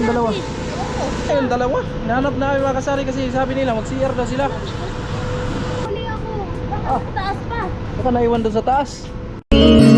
dalawa. Ayun, dalawa. Nahanap namin mga kasari kasi sabi nila mag-CR daw sila. Huli ako. Taas pa. Baka naiwan doon sa taas.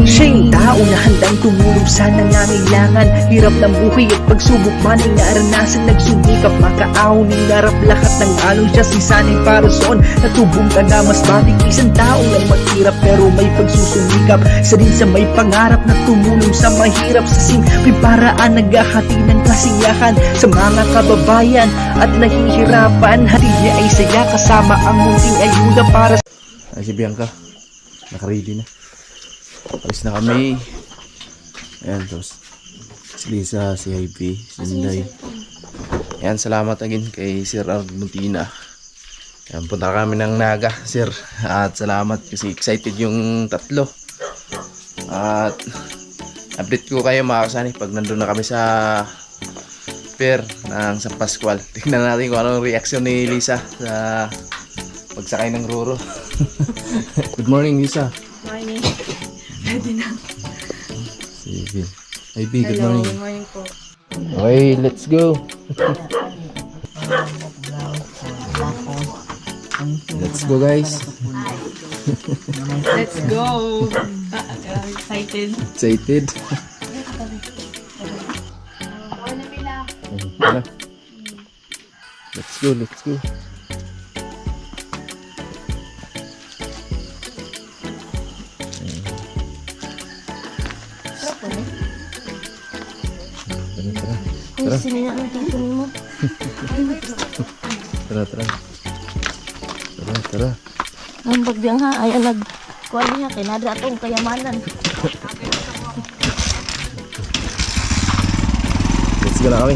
Siya yung tao na handang tumulong sa nangangailangan. Hirap ng buhay at pagsubok man ay naranasan. Nagsumikap makaaw ninarap lahat ng alon. Siya si sanay para soon natubong ka na mas matik. Isang tao lang maghirap pero may pagsusumikap. Isa din sa may pangarap na tumulong sa mahirap. Sa simpleng paraan naghahati ng kasiyahan sa mga kababayan at nahihirapan. Hatid niya ay saya kasama ang munting ayuda para sa... Ay, si Bianca naka-ready na. Alis na kami. Ayan, tapos si Lisa, si Ivy, si Inday. Ayan, salamat again kay Sir Argentina. Ayan, punta kami ng Naga, Sir. At salamat kasi excited yung tatlo. At update ko kayo mga kasani pag nandun na kami sa fair ng San Pascual. Tignan natin kung anong reaction ni Lisa sa pagsakay ng Roro. Good morning, Lisa. Morning. Ready na. Sige. Ivy, good morning. Good morning po. Okay, let's go. Let's go, guys. Let's go. Excited. Excited. Tara. Let's go, let's go. Tara, tara, tara. Tara, tara. Ang bagbiyang ha, ay nagkuhan niya, kinadra itong kayamanan. Let's go na kami.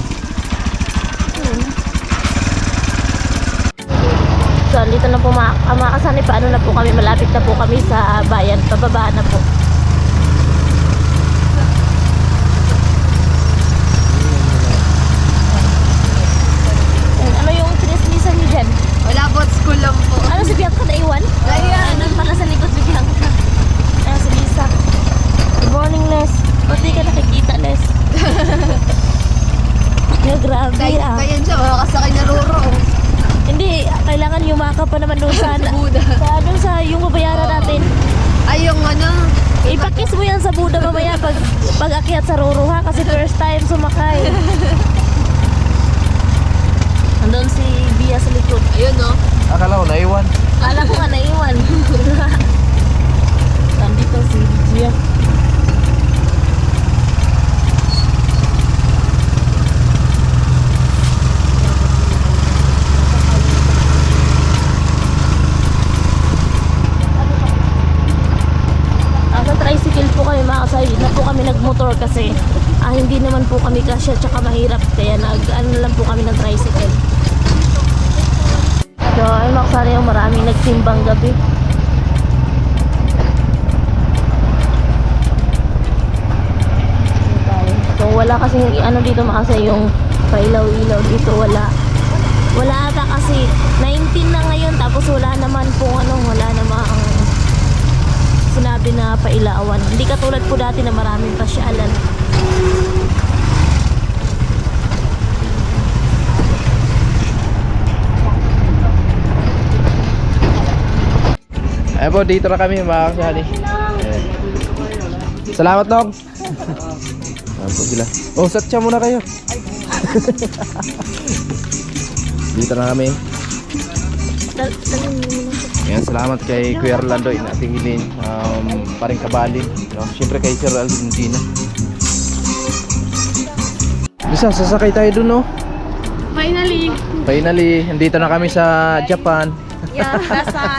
So, dito na po mga kasani, paano na po kami, malapit na po kami sa bayan, pababa na po. Ano yung tinismisan niyo dyan? Wala po, school lang po. Ano si Bianca naiwan? Ayan. Ano pala sa likod si Bianca? Ayan si Lisa. Good morning, Les. Ba't di ka nakikita, Les? Grabe ah. Kaya siya, makakasakay na Roro. Hindi, kailangan yumakap pa naman doon sa Buda. sa yung babayaran natin. Ay, yung ano, Ipakis mo yan sa Buda mamaya pag akyat sa Roro ha, kasi first time sumakay. Andun si Bia sa likod. ayun no. Akala ko naiwan. Kala ko nga naiwan. Nandito si Bia. Tricycle po kami makasay na po kami nagmotor kasi hindi naman po kami kasya tsaka mahirap kaya ano lang po kami ng tricycle. So ay makasari yung maraming nagsimbang gabi. So wala kasi ano dito makasay yung pailaw-ilaw dito, wala ata kasi 19 na ngayon tapos wala naman po wala namang sinabi na pailawan. Hindi katulad po dati na maraming pasyalan. Ayan po, dito na kami mga kasali. Salamat, Nog. Ayan po sila. Oh, satcha muna kayo. Dito na kami. Ayan, salamat kay Kuya Orlando, Ating Hilin, paring Kabalin, no? Siyempre kay Sir Argentina. Bisa, sasakay tayo dun, no? Finally. Finally, andito na kami sa Japan. Yeah,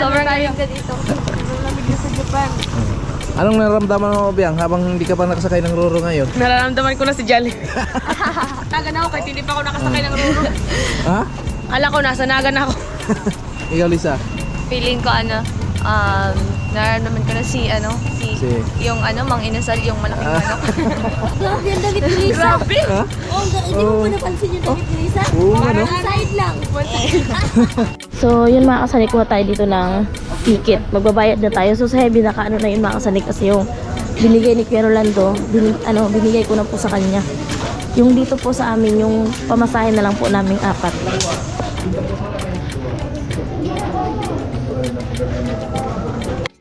sobrang lamig ka dito. Sobrang lamig ka sa Japan. Anong nararamdaman mo, Biang, habang hindi ka pa nakasakay ng Roro ngayon? Nararamdaman ko na si Jolly. Taga na ako kahit hindi pa ako nakasakay ng Roro. Ha? Kala ko nasa Naga na ako. Ikaw, Lisa? Feeling ko nararamdaman ko na si yung Mang Inasal, yung malaking manok. Grabe ang damit ni Lisa. Grabe! Ha? Oh, hindi mo pa napansin yung damit ni Lisa? Oo, ano? Side lang. So, yun mga kasani, kuha tayo dito ng ticket. Magbabayad na tayo. So, sa heavy naka na yun mga kasani kasi yung binigay ni Kuya Rolando, binigay ko na po sa kanya. Yung dito po sa amin, yung pamasahe na lang po naming 4.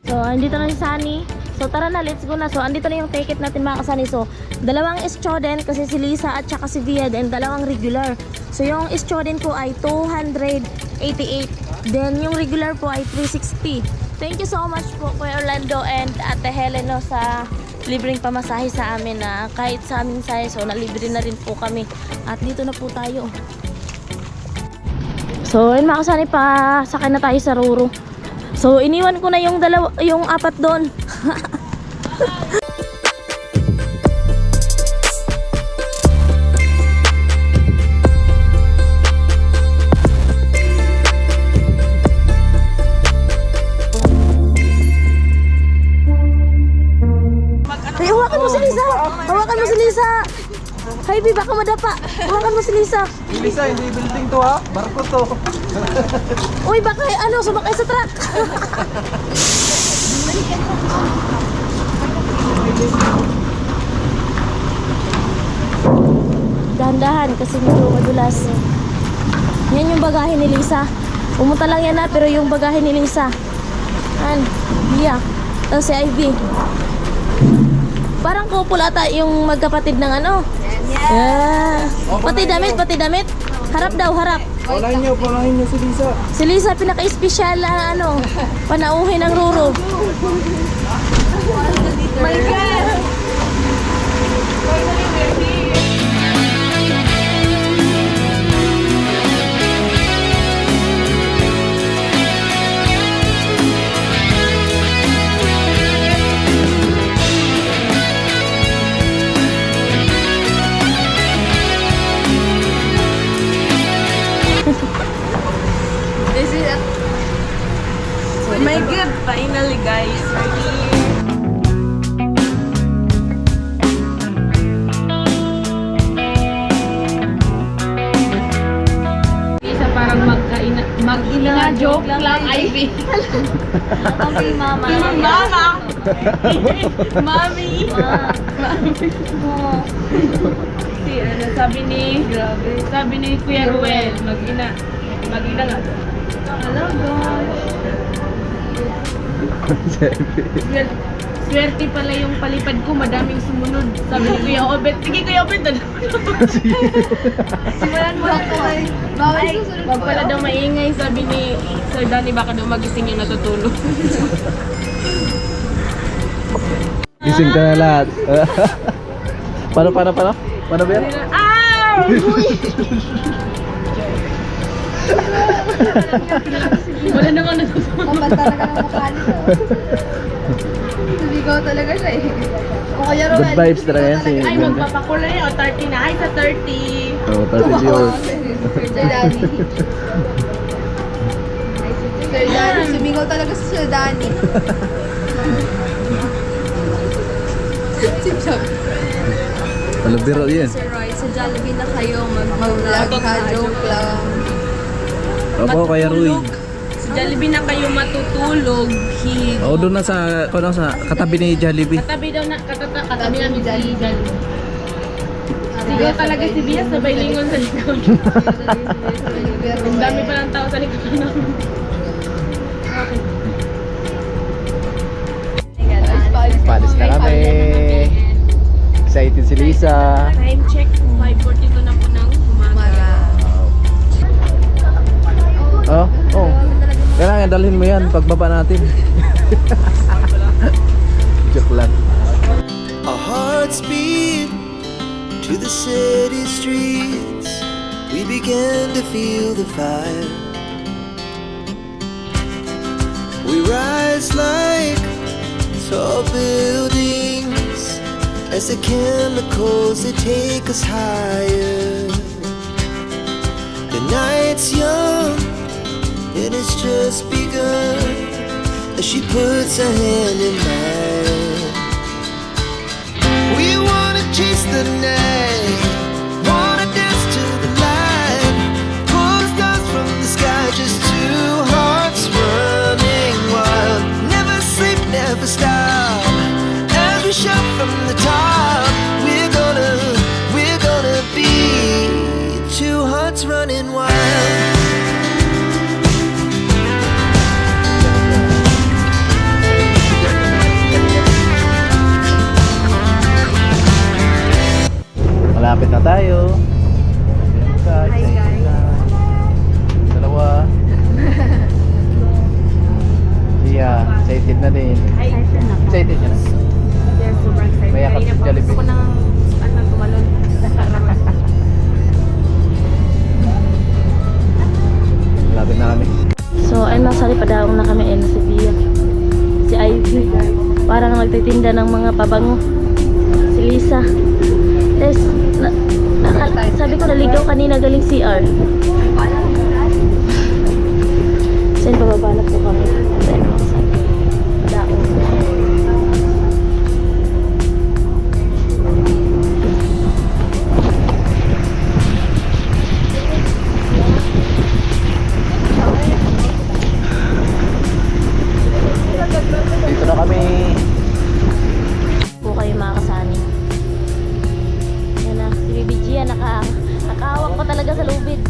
So, andito na si Sunny. So, tara na, let's go na. So, andito na yung ticket natin mga kasani. So, dalawang student kasi si Lisa at saka si Via, and dalawang regular. So, yung student ko ay 288. Then, yung regular po ay 360. Thank you so much po Kuya Orlando and Ate Helen no, sa libreng pamasahe sa amin na kahit sa aming size. So, nalibre na rin po kami. At dito na po tayo. So, yun mga kasani, pa sakay na tayo sa Roro. So, iniwan ko na yung 4 doon. Ay, hawakan mo si Lisa! Hawakan mo si Lisa! Hi, B, baka madapa. Hawakan mo si Lisa. Lisa, hindi building to ha. Barko to. Uy, baka sumakay sa truck. Dahan-dahan kasi medyo madulas. Yan yung bagahe ni Lisa. Pumunta lang yan na, pero yung bagahe ni Lisa. Yan, Bia. Tapos si Ivy. Parang couple ata yung magkapatid ng ano. Yeah. Pati damit. Harap daw, harap. Paunahin niyo si Lisa. Si Lisa, pinaka-espesyal na panauhin ng Roro. My God! This is a... Oh my God! Finally, guys. We're here. Isa parang mag-ina joke lang, Ivy. Okay, mama. Mama! Mami! Sabi ni Kuya Ruel, mag-ina nga. Hello, gosh. Swerte pala yung palipad ko, madaming sumunod. Sabi ni Kuya Obet, sige Kuya Obet, simulan mo lang to ay. Wag pala daw maingay, sabi ni Sir Danny, baka daw magising yung natutulog. Gising ka na lahat. Paano? Paano ba yan? Ah! Wala na nga natutulog. Mabanta na ka ng mukha nito. Sumigaw talaga siya eh. O kaya Good vibes talaga yan si Ay, Ganda. magpapakulay o 30 na. Ay, sa 30. Oh, 30 years. Sir Danny. Sir Danny. Sumigaw talaga si Sir Danny. Wala biro yan. Sir Roy, sa Jollibee na kayo mag-vlog ha, joke lang. Opo, kaya Rui. Sa Jollibee na kayo matutulog. Oo, doon na sa katabi ni Jollibee. Katabi daw na, katabi namin si Jollibee. Sigaw talaga si Bia, sabay lingon sa likod. Ang dami pa ng tao sa likod namin. Okay. Palis na kami. Excited si Lisa. Time check, 5:42 na po ng umaga. Oh. Kailangan dalhin mo yan pagbaba natin. Joke lang. Our hearts beat to the city streets. We began to feel the fire. We rise like tall buildings as the chemicals they take us higher. The night's young and it's just begun as she puts her hand in mine. We wanna chase the night, wanna dance to the light, pull stars from the sky, just two hearts running wild. Never sleep, never stop, as we shout from the top. We're gonna Excited na din. Excited na. Excited ka na? They're super excited. May yakap Kanina si pa Jollibee. gusto ko nang tumalon. Malapit na kami. So, ay masali padaong na kami si Bia. Si Ivy. Parang nagtitinda ng mga pabango. Si Lisa. Tapos, sabi ko naligaw kanina galing CR. Saan pababa na po kami? Saan na makasali? Padaong. Dito na kami. Po kayo makakasani. Yan na, si Baby Gia nakahawak pa talaga sa lubid.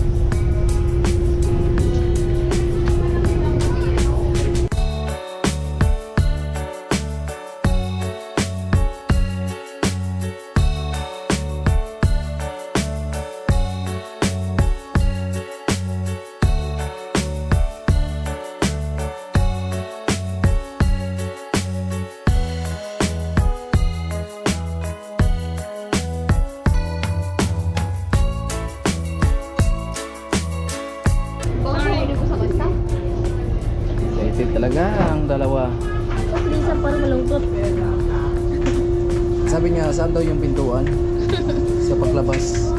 Excited talaga ang dalawa. Tapos minsan parang malungkot. Sabi niya, saan daw yung pintuan? Sa paglabas.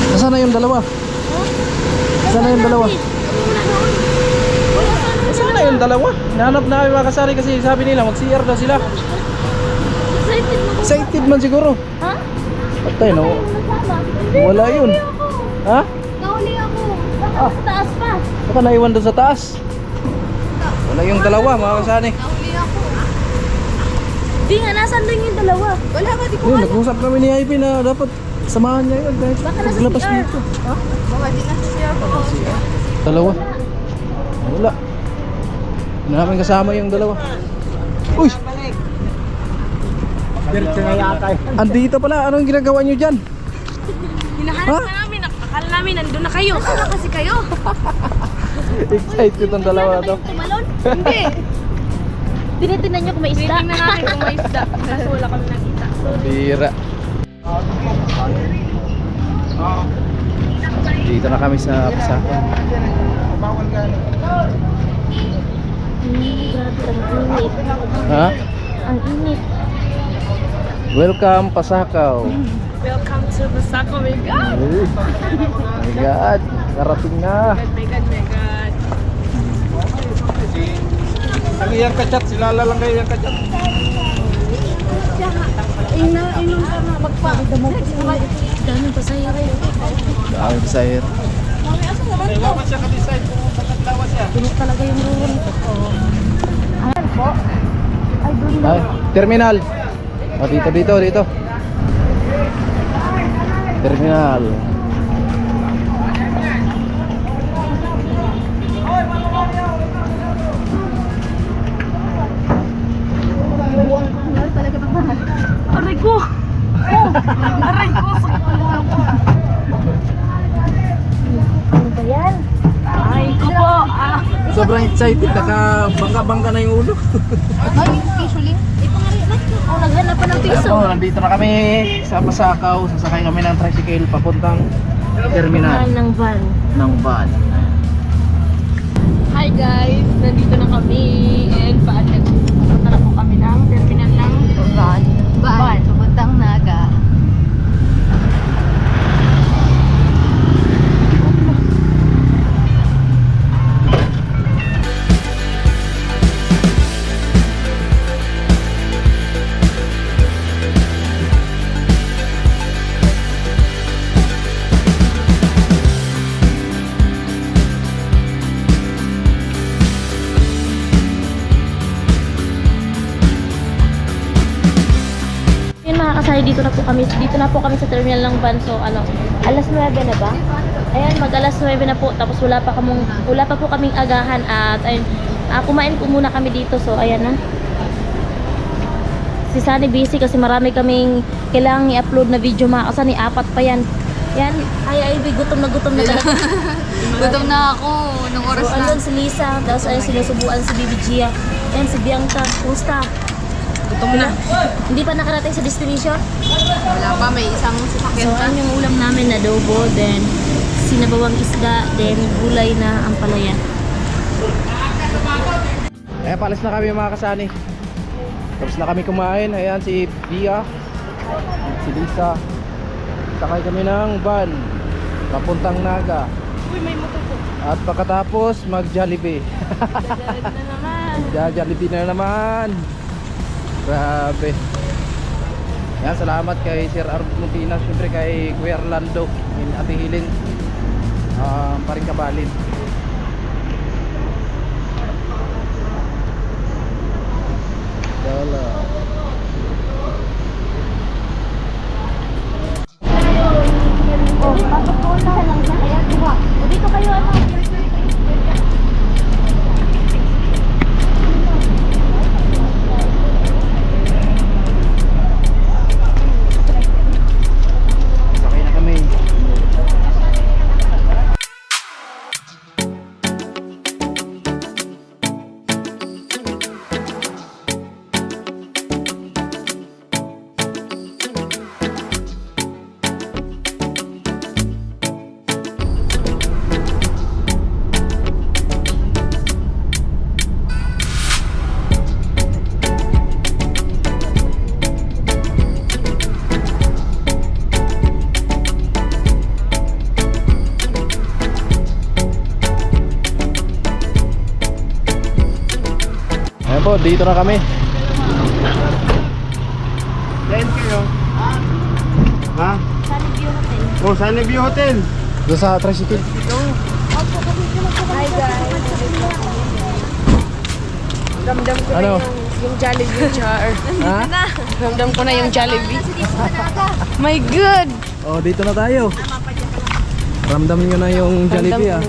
Nasaan na yung dalawa? Nasaan na yung dalawa? Nasaan na yung dalawa? Nahanap na kami makasari kasi sabi nila mag-CR daw sila. Excited mo. Excited man siguro. Ha? Patay no? Nasama? Wala yun. Ha? Nauli ako. Baka sa taas pa. Baka naiwan doon sa taas. Wala yung dalawa mga kasani. Di nga, nasan doon yung dalawa? Wala nga, di ko Yun, nag-usap kami ni Ivy na dapat samahan niya yun kahit Baka nasa paglabas CR. dito. Baka di nasa CR ko. Dalawa. Wala. Hindi namin kasama yung dalawa. Uy! Andito pala. Anong ginagawa niyo dyan? Hinahanap na namin. Akala namin nandun na kayo. Saan na kasi kayo? Excited ang dalawa na to. Tumalon? Hindi. Tinitingnan niyo kung may isda. Tinitingnan natin kung may isda. Kaso wala kami nakita. Bira. Dito na kami sa Pasakan. Grabe, ang init. Ha? Ang init. Welcome Pasakaw. Welcome to Basako, my God. Oh my God. Karating na. My God, my God. Ang iyang kachat. Silala lang kayo yung kachat. Inom ka na. Magpakita mo. Daming pasayro. Daming pasayro. Tunog talaga yung rural. Ayan po. Ay, doon na. Ay, terminal. Oh, dito. Terminal. Aray ko! Aray ko! Ano ba yan? Ay ko po! Sobrang excited. Nakabangga-bangga na yung ulo. Oh, naghanap pa ng piso. Oh, nandito na kami sa Pasakaw. Sasakay kami ng tricycle papuntang terminal Ng van. ng van. Hi guys! Nandito na kami and papunta na po kami ng terminal ng van. Papuntang Naga. kasanay, dito na po kami sa terminal ng van. So ano, alas 9 na ba? Ayan, mag alas 9 na po. Tapos wala pa po kaming agahan at ayun, kumain po muna kami dito. So ayan na. Si Sunny busy kasi marami kaming kailangang i-upload na video, mga kasani, 4 pa yan. Yan, ay gutom na talaga. Gutom na ako nung oras So, na. andun si Lisa, tapos ayun sinusubuan si Bibi Gia. Yan, si Bianca, kumusta? Gutom na. Hindi pa nakarating sa destination? Wala pa, may isang sasakyan So, pa. ano yung ulam namin, adobo, then sinabawang isda, then gulay na ampalaya. Eh, palis na kami mga kasani. Tapos na kami kumain. Ayan si Bia, si Lisa. Sakay kami ng van papuntang Naga. Uy, may motor po. At pagkatapos mag-Jollibee. Jollibee na naman. Grabe. Yan, salamat kay Sir Armuntina, syempre kay Kuya Orlando, Ate Hilin, paring kabalin. Dala. Oh, pasok po sa lang sa kaya. Dito kayo ano? Sakay na kami. Ayan po, dito na kami. Saan kayo? Ha? Sunny View Hotel. Oh, Sunny View Hotel. Doon sa tricycle. Hi guys. Ramdam ko Ano? na yung Jollibee char. Ha? Ramdam ko na yung Jollibee. My God! Oh, dito na tayo. Ramdam nyo na yung Jollibee ah.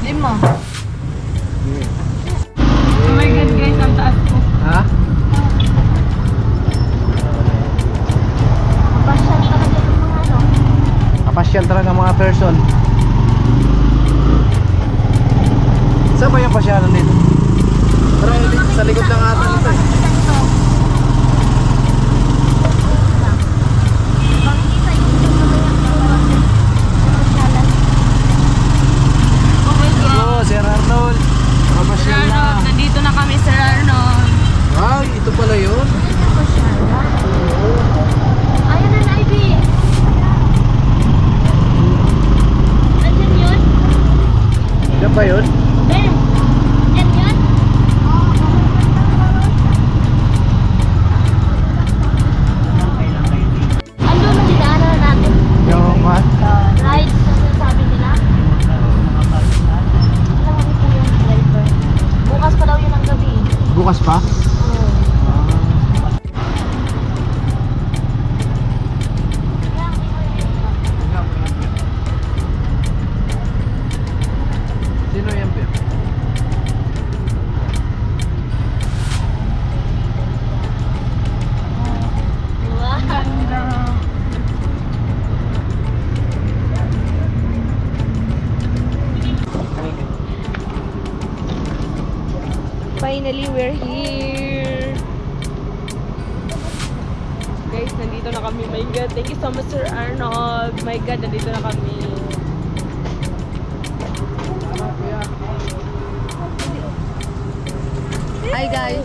Lima. Oh my God guys, ang taas po. Ha? Pasyal talaga yung mga ano. Kapasyal talaga mga person. Saan ba yung pasyalan dito? Parang sa likod ng ata nito eh. Oh, Sir Arnold. Kapasyal na. Nandito na kami sa Arnold. Ay, ito pala yun. Ayun na, Ivy. Andyan yun? Yan ba yun? Ben, yan yun? Andun na dinaanan natin. Yung what? Rides na sinasabi nila. Alam mo po yung driver. Bukas pa daw yun ang gabi. Bukas pa? Sino yan, Pep? Finally, we're here. Guys, nandito na kami. My God, thank you so much, Sir Arnold. My God, nandito na kami. Hi guys.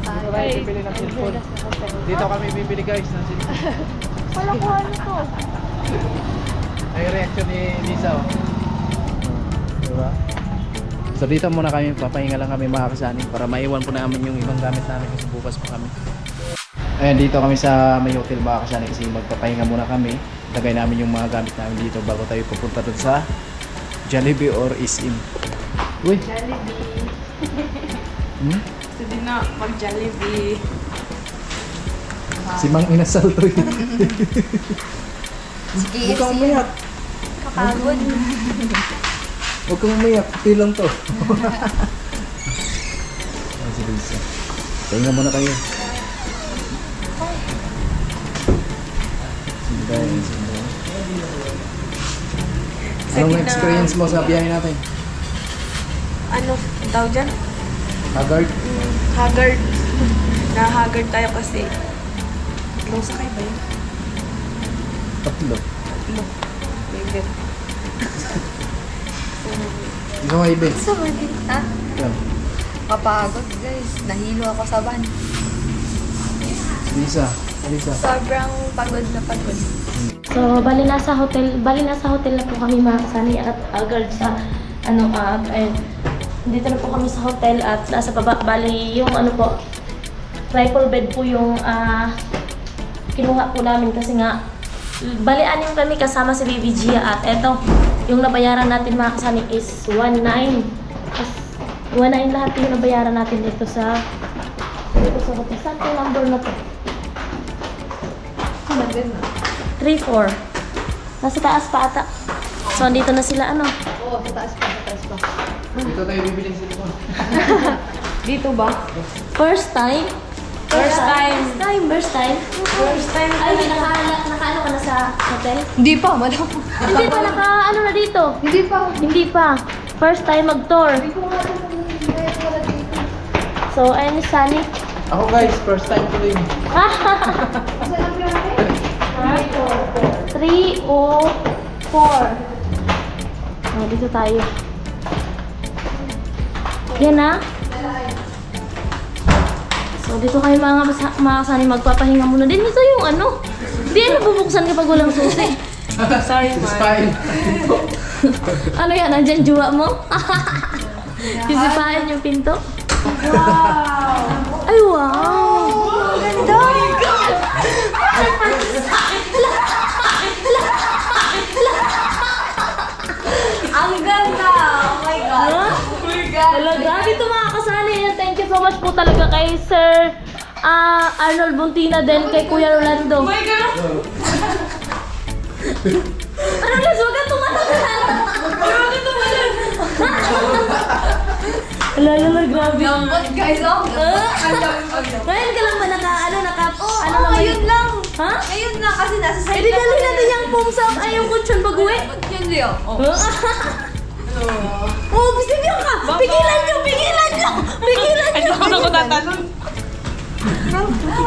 Tayo bibili ng cellphone. Dito kami bibili guys ng cellphone. Wala ko ano to. Ay reaction ni Lisa oh. Diba? So dito muna kami, papahinga lang kami mga kasani para maiwan po namin yung ibang gamit namin kasi bukas pa kami. Ayan, dito kami sa may hotel mga kasani kasi magpapahinga muna kami. Lagay namin yung mga gamit namin dito bago tayo pupunta dun sa Jollibee or Isim. Uy! Jollibee. Gusto din na mag-Jollibee. Si Mang Inasal to eh. Huwag kang umiyak. Kapagod. Huwag kang umiyak. Pilang to. Si Lisa. Pahinga muna kayo. Sinday. Anong experience mo sa biyahe natin? Ano daw dyan? Haggard? Haggard. Na-haggard tayo kasi. Ilang sakay ba yun? Tatlo. Maybe. Ikaw ay Ibe. Sa ha? Yan. Kapagod guys. Nahilo ako sa van. Lisa. Lisa. Sobrang pagod na pagod. So, bali nasa hotel na po kami mga kasani at agad sa dito na po kami sa hotel at nasa baba, bali yung triple bed po yung kinuha po namin kasi nga bali anim kami kasama si Baby Gia at eto, yung nabayaran natin mga kasani is 1.9 lahat yung nabayaran natin dito sa hotel. Saan yung number na to? 3-4. Nasa taas pa ata. So, andito na sila, Oo, sa taas pa. Dito tayo bibiling silikon. Dito ba? First time. First time. Ay, naka-ano ka na sa hotel? Hindi pa, madam. Hindi pa, naka-ano na dito? Hindi pa. First time mag-tour. So, ayun ni Sunny. Ako guys, first time ko rin. 304. Oh, dito tayo. Yan na. So, dito kayo mga kasani magpapahinga muna. Din ito yung Hindi bubuksan kapag walang susi. Sorry, Spine. Ano yan? Nandyan juwa mo? Sisipain yung pinto? Wow! Ay, wow! Ganda! Oh my God! Ang ganda! Oh my God! Talaga, grabe ito mga kasali. Thank you so much po talaga kay Sir Arnold Buntina din kay Kuya Rolando. Oh my God! Ano guys, huwag kang tumatagal! Lalo, grabe. Lambot guys, oh! Ngayon ka lang ba Ngayon lang! Ha? Ngayon lang kasi nasa side Hindi dali natin yung pumsap ay yung kutsyon pag-uwi. Yun Leo. Oh. Oh, bisibyo ka! Pigilan nyo! Ano ko tatanong?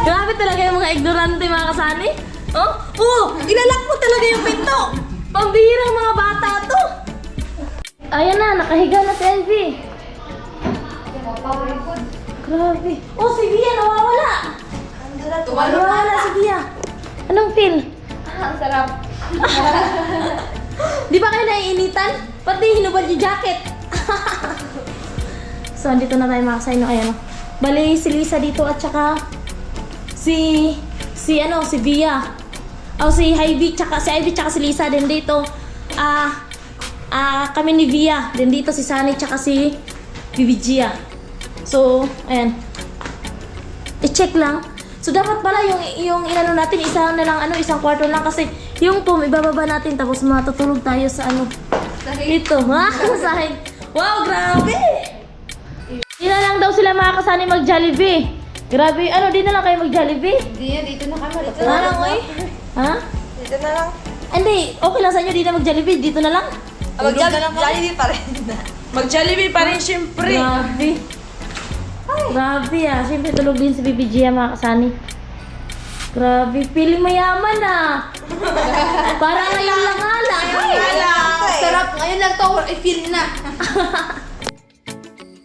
Grabe talaga yung mga ignorante mga kasani. Ilalak mo talaga yung pinto. Pambihirang mga bata to. Ayan na, nakahiga na si Elvie. Grabe. Oh, si Bia nawawala. Nawawala si Bia. Anong feel? Ang sarap. Di ba kayo naiinitan? Pati hinubad yung jacket. So, andito na tayo mga kasayno. Ayan o. Bali, si Lisa dito at saka si Bia. Si Ivy tsaka si Lisa din dito. Kami ni Bia. Din dito si Sunny tsaka si Bibi Gia. So, ayan. I-check lang. So, dapat pala yung inano natin, isang kwarto lang kasi yung pum, ibababa natin tapos matutulog tayo sa dito. Sahig. Wow, grabe! Di na lang daw sila makakasani mag-Jollibee. Grabe, di na lang kayo mag-Jollibee? Dito na kami. Dito na lang, oy. Ha? Dito na lang. Hindi, okay lang sa inyo, di na mag-Jollibee. Dito na lang? Mag-Jollibee pa rin. Mag-Jollibee pa rin syempre. Grabe. Grabe siyempre tulog din si Bibi Gia mga kasani. Grabe, feeling mayaman Parang ngayon lang nga lang. Sarap. Ngayon lang to, I feel na.